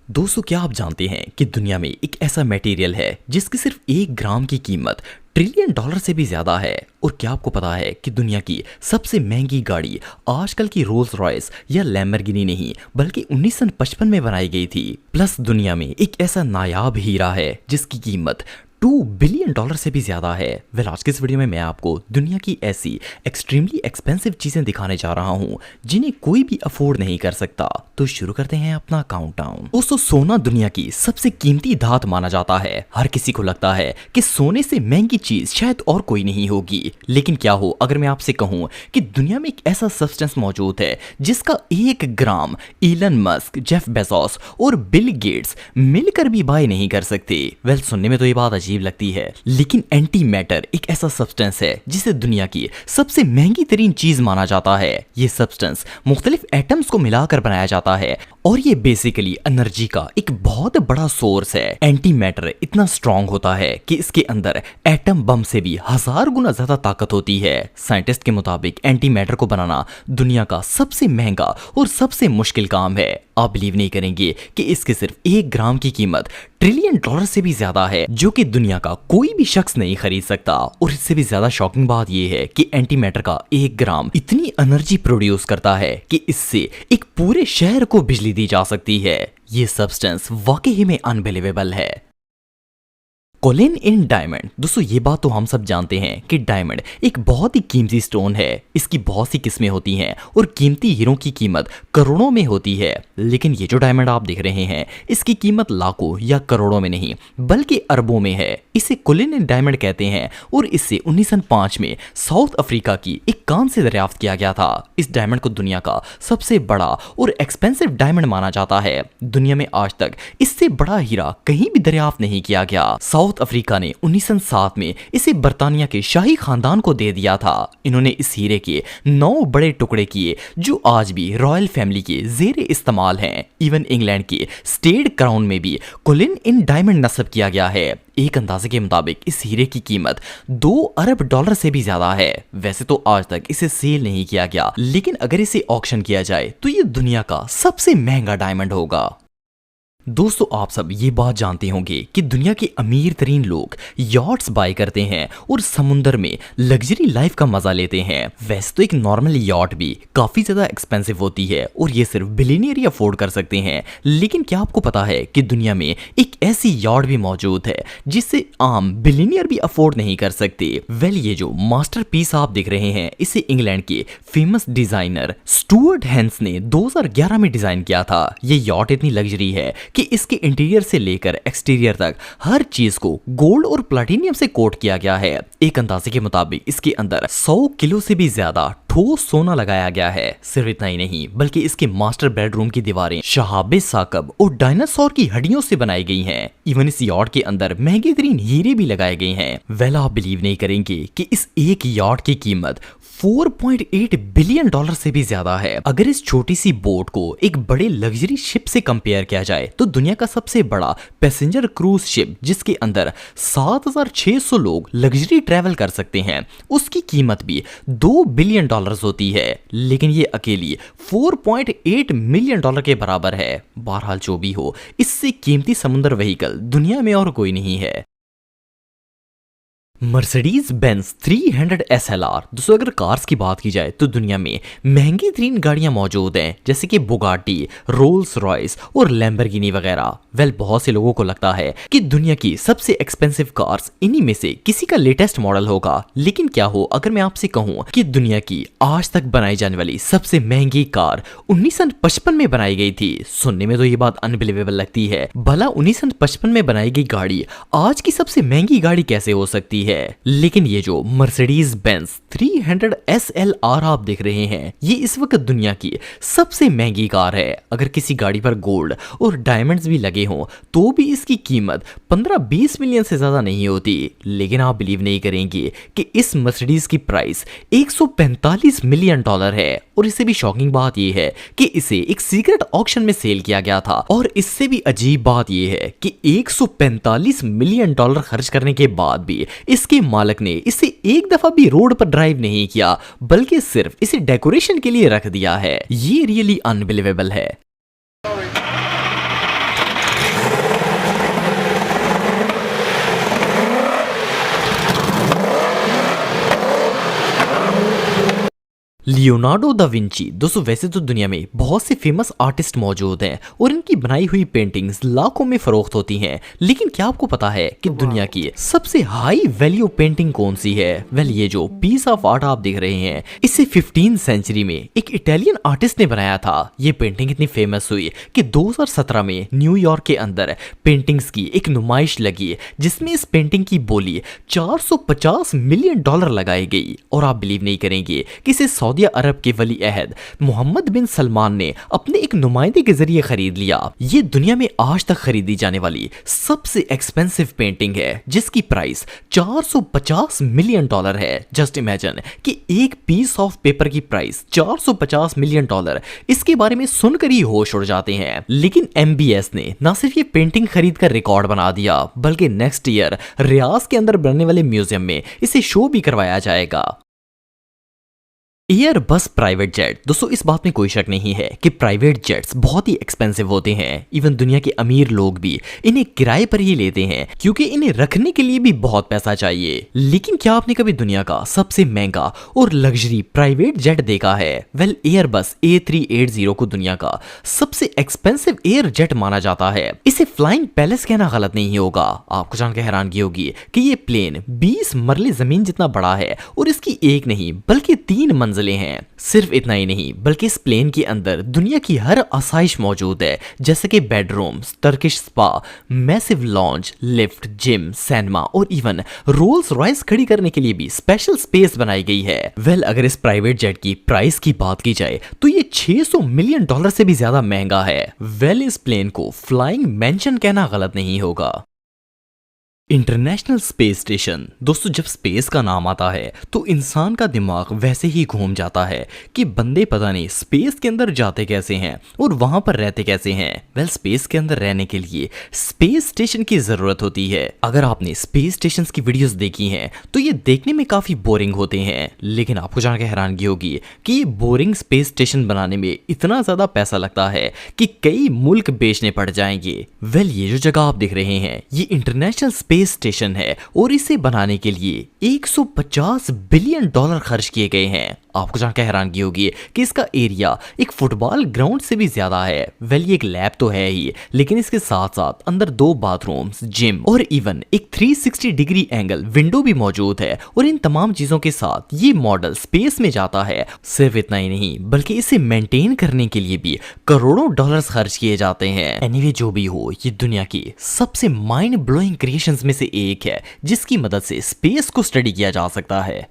दोस्तों, क्या आप जानते हैं कि दुनिया में एक ऐसा मटेरियल है जिसकी सिर्फ 1 ग्राम की कीमत ट्रिलियन डॉलर से भी ज्यादा है। और क्या आपको पता है कि दुनिया की सबसे महंगी गाड़ी आजकल की रोल्स रॉयस या लैम्बोर्गिनी नहीं बल्कि 1955 में बनाई गई थी। प्लस दुनिया में एक ऐसा नायाब हीरा है जिसकी कीमत 2 बिलियन डॉलर से भी ज्यादा है। आज के इस वीडियो में मैं आपको दुनिया की ऐसी एक्सट्रीमली एक्सपेंसिव चीजें दिखाने जा रहा हूं जिन्हें कोई भी अफोर्ड नहीं कर सकता। तो शुरू करते हैं अपना काउंटडाउन। दोस्तों, सोना दुनिया की सबसे कीमती धात माना जाता है। हर किसी को लगता है कि सोने से महंगी चीज शायद और कोई नहीं होगी, लेकिन क्या हो अगर मैं आपसे कहूं कि दुनिया में एक ऐसा सब्सटेंस मौजूद है जिसका 1 ग्राम इलन मस्क, जेफ बेजोस और बिल गेट्स मिलकर भी बाय नहीं कर सकते। सुनने में तो ये बात अजीब लगती है, लेकिन एंटी मैटर एक ऐसा सब्सटेंस है जिसे दुनिया की सबसे महंगी तरीन चीज माना जाता है। ये सब्सटेंस मुख्तलिफ एटम्स को मिलाकर बनाया जाता है और ये बेसिकली एनर्जी का एक बहुत बड़ा सोर्स है। एंटी मैटर इतना स्ट्रॉन्ग होता है कि इसके अंदर एटम बम से भी 1000 गुना ज्यादा ताकत होती है। साइंटिस्ट के मुताबिक एंटी मैटर को बनाना दुनिया का सबसे महंगा और सबसे मुश्किल काम है। आप बिलीव नहीं करेंगे कि इसके सिर्फ 1 ग्राम की कीमत ट्रिलियन डॉलर से भी ज्यादा है, जो कि दुनिया का कोई भी शख्स नहीं खरीद सकता। और इससे भी ज्यादा शॉकिंग बात यह है कि एंटी मैटर का 1 ग्राम इतनी एनर्जी प्रोड्यूस करता है कि इससे एक पूरे शहर को बिजली दी जा सकती है। ये सब्सटेंस वाकई में अनबिलीवेबल है। Cullinan diamond. दोस्तों, ये बात तो हम सब जानते हैं कि डायमंड एक बहुत ही कीमती स्टोन है। इसकी बहुत सी किस्में होती हैं और कीमती हीरों की कीमत करोड़ों में होती है, लेकिन ये जो डायमंड आप देख रहे हैं इसकी कीमत लाखों या करोड़ों में नहीं बल्कि अरबों में है। इसे कोलिन इन डायमंड कहते हैं और इससे 1905 में साउथ अफ्रीका की एक कान से दरियाफ्त किया गया था। इस डायमंड को दुनिया का सबसे बड़ा और एक्सपेंसिव डायमंड माना जाता है। दुनिया में आज तक इससे बड़ा हीरा कहीं भी दरियाफ्त नहीं किया गया। साउथ अफ्रीका ने 1907 में इसे बर्तानिया के शाही खानदान को दे दिया था। इन्होंने इस हीरे के 9 बड़े टुकड़े किए जो आज भी रॉयल फैमिली के जेरे इस्तेमाल हैं। इवन इंग्लैंड के स्टेट क्राउन में भी कोलिन इन डायमंड नस्ब किया गया है। एक अंदाजे के मुताबिक इस हीरे की कीमत 2 अरब डॉलर से भी ज्यादा है। वैसे तो आज तक इसे सेल नहीं किया गया, लेकिन अगर इसे ऑक्शन किया जाए तो ये दुनिया का सबसे महंगा डायमंड होगा। दोस्तों, आप सब ये बात जानते होंगे कि दुनिया के अमीर तरीन लोग यॉट्स बाय करते हैं और समुंदर में लग्जरी लाइफ का मजा लेते हैं। वैसे तो एक नॉर्मल यॉट भी काफी ज्यादा एक्सपेंसिव होती है और ये सिर्फ बिलियनियर ही अफोर्ड कर सकते हैं, लेकिन क्या आपको पता है कि दुनिया में एक ऐसी यॉट भी मौजूद है जिसे आम बिलियनियर भी अफोर्ड नहीं कर सकते। ये जो मास्टरपीस आप देख रहे हैं इसे इंग्लैंड के फेमस डिजाइनर स्टुअर्ट हेंस ने 2011 में डिजाइन किया था। ये यॉट इतनी लग्जरी है कि इसके इंटीरियर से लेकर एक्सटीरियर तक हर चीज को गोल्ड और प्लैटिनियम से कोट किया गया है। एक अंदाजे के मुताबिक इसके अंदर 100 किलो से भी ज्यादा ठोस सोना लगाया गया है। सिर्फ इतना ही नहीं बल्कि इसके मास्टर बेडरूम की दीवारें शहाबे साकब और डायनासोर की हड्डियों से बनाई गई हैं। इवन इस यॉट के अंदर महंगे तरीन हीरे भी लगाए गए हैं। आप बिलीव नहीं करेंगे कि इस एक यॉट की कीमत 4.8 बिलियन डॉलर से भी ज्यादा है। अगर इस छोटी सी बोट को एक बड़े लग्जरी शिप से कंपेयर किया जाए तो दुनिया का सबसे बड़ा पैसेंजर क्रूज शिप जिसके अंदर 7600 लोग लग्जरी ट्रेवल कर सकते हैं, उसकी कीमत भी 2 बिलियन डॉलर्स होती है, लेकिन ये अकेली 4.8 मिलियन डॉलर के बराबर है। बहरहाल जो भी हो, इससे कीमती समुद्र व्हीकल दुनिया में और कोई नहीं है। Mercedes Benz 300 SLR। दोस्तों, अगर कार्स की बात की जाए तो दुनिया में महंगी तरीन गाड़ियां मौजूद हैं जैसे कि बुगाटी, रोल्स रॉयस और लैम्बोर्गिनी वगैरह। बहुत से लोगों को लगता है कि दुनिया की सबसे एक्सपेंसिव कार्स इन्हीं में से किसी का लेटेस्ट मॉडल होगा, लेकिन क्या हो अगर मैं आपसे कहूं कि दुनिया की आज तक बनाई जाने वाली सबसे महंगी कार 1955 में बनाई गई थी। सुनने में तो ये बात अनबिलीवेबल लगती है। भला 1955 में बनाई गई गाड़ी आज की सबसे महंगी गाड़ी कैसे हो सकती है? लेकिन ये जो मर्सिडीज बेंज 300 SLR आप देख रहे हैं ये इस वक्त दुनिया की सबसे महंगी कार है। अगर किसी गाड़ी पर गोल्ड और डायमंड्स भी लगे हों तो भी इसकी कीमत 15-20 मिलियन से ज्यादा नहीं होती, लेकिन आप बिलीव नहीं करेंगे कि इस मर्सिडीज की प्राइस 145 मिलियन डॉलर है। और इससे भी शॉकिंग बात यह है कि इसे एक सीक्रेट ऑक्शन में सेल किया गया था। और इससे भी अजीब बात यह है कि 145 मिलियन डॉलर खर्च करने के बाद भी इसके मालिक ने इसे एक दफा भी रोड पर ड्राइव नहीं किया, बल्कि सिर्फ इसे डेकोरेशन के लिए रख दिया है। ये रियली अनबिलीवेबल है। लियोनार्डो दा विंची दोस्तों वैसे तो दुनिया में बहुत से फेमस आर्टिस्ट मौजूद हैं और इनकी बनाई हुई पेंटिंग्स लाखों में फरोख्त होती हैं, लेकिन क्या आपको पता है कि दुनिया की सबसे हाई वैल्यू पेंटिंग कौन सी है? वेल ये जो पीस ऑफ आर्ट आप देख रहे हैं इसे 15वीं सेंचुरी में एक इटालियन आर्टिस्ट ने बनाया था। ये पेंटिंग इतनी फेमस हुई कि 2017 में न्यूयॉर्क के अंदर पेंटिंग्स की एक नुमाइश लगी जिसमें इस पेंटिंग की बोली $450 मिलियन लगाई गई। और आप बिलीव नहीं करेंगे कि इसे सऊदी अरब के वली अहद मोहम्मद बिन सलमान ने अपने एक नुमाइंदे के जरिए खरीद लिया। ये दुनिया में आज तक खरीदी जाने वाली सबसे एक्सपेंसिव पेंटिंग है जिसकी प्राइस $450 मिलियन है। जस्ट इमेजिन कि एक पीस ऑफ पेपर की प्राइस $450 मिलियन, इसके बारे में सुनकर ही होश उड़ जाते हैं। लेकिन MBS ने ना सिर्फ ये पेंटिंग खरीद कर रिकॉर्ड बना दिया बल्कि नेक्स्ट ईयर रियाज के अंदर बनने वाले म्यूजियम में इसे शो भी करवाया जाएगा। एयर बस प्राइवेट जेट दोस्तों इस बात में कोई शक नहीं है कि प्राइवेट जेट्स बहुत ही एक्सपेंसिव होते हैं। इवन दुनिया के अमीर लोग भी इन्हें किराए पर ही लेते हैं क्योंकि इन्हें रखने के लिए भी बहुत पैसा चाहिए। लेकिन क्या आपने कभी दुनिया का सबसे महंगा और लग्जरी प्राइवेट जेट देखा है? वेल एयर बस A380 को दुनिया का सबसे एक्सपेंसिव एयर जेट माना जाता है। इसे फ्लाइंग पैलेस कहना गलत नहीं होगा। आपको जानकर हैरानगी होगी कि ये प्लेन 20 मरले जमीन जितना बड़ा है और इसकी एक नहीं बल्कि 3 मंजिलें हैं। सिर्फ इतना ही नहीं बल्कि इस प्लेन के अंदर दुनिया की हर आसाइश मौजूद है जैसे कि bedrooms, Turkish spa, massive launch, lift, gym, cinema और इवन रोल्स रॉयस खड़ी करने के लिए भी स्पेशल स्पेस बनाई गई है। वेल अगर इस प्राइवेट जेट की प्राइस की बात की जाए तो ये $600 मिलियन से भी ज्यादा महंगा है। वेल इस प्लेन को फ्लाइंग मैंशन कहना गलत नहीं होगा। इंटरनेशनल स्पेस स्टेशन दोस्तों जब स्पेस का नाम आता है तो इंसान का दिमाग वैसे ही घूम जाता है कि बंदे पता नहीं स्पेस के अंदर जाते कैसे हैं और वहां पर रहते कैसे हैं। वेल स्पेस के अंदर रहने के लिए स्पेस स्टेशन की जरूरत होती है। अगर आपने स्पेस स्टेशन की वीडियोस देखी हैं तो ये देखने में काफी बोरिंग होते हैं, लेकिन आपको जानकर हैरानगी होगी कि ये बोरिंग स्पेस स्टेशन बनाने में इतना ज्यादा पैसा लगता है कि कई मुल्क बेचने पड़ जाएंगे। वेल ये जो जगह आप देख रहे हैं ये इंटरनेशनल स्पेस स्टेशन है और इसे बनाने के लिए $150 बिलियन खर्च किए गए हैं। आपको जानकर हैरानगी होगी कि इसका एरिया एक फुटबॉल ग्राउंड से भी ज्यादा है। वेल ये एक लैब तो है ही, लेकिन इसके साथ साथ अंदर 2 बाथरूम्स, जिम और इवन एक 360 डिग्री एंगल विंडो भी मौजूद है। और इन तमाम चीजों के साथ ये मॉडल स्पेस में जाता है। सिर्फ इतना ही नहीं बल्कि इसे मेंटेन करने के लिए भी करोड़ों डॉलर्स खर्च किए जाते हैं। एनीवे जो भी हो ये दुनिया की सबसे माइंड ब्लोइंग क्रिएशंस में से एक है जिसकी मदद से स्पेस को स्टडी किया जा सकता है।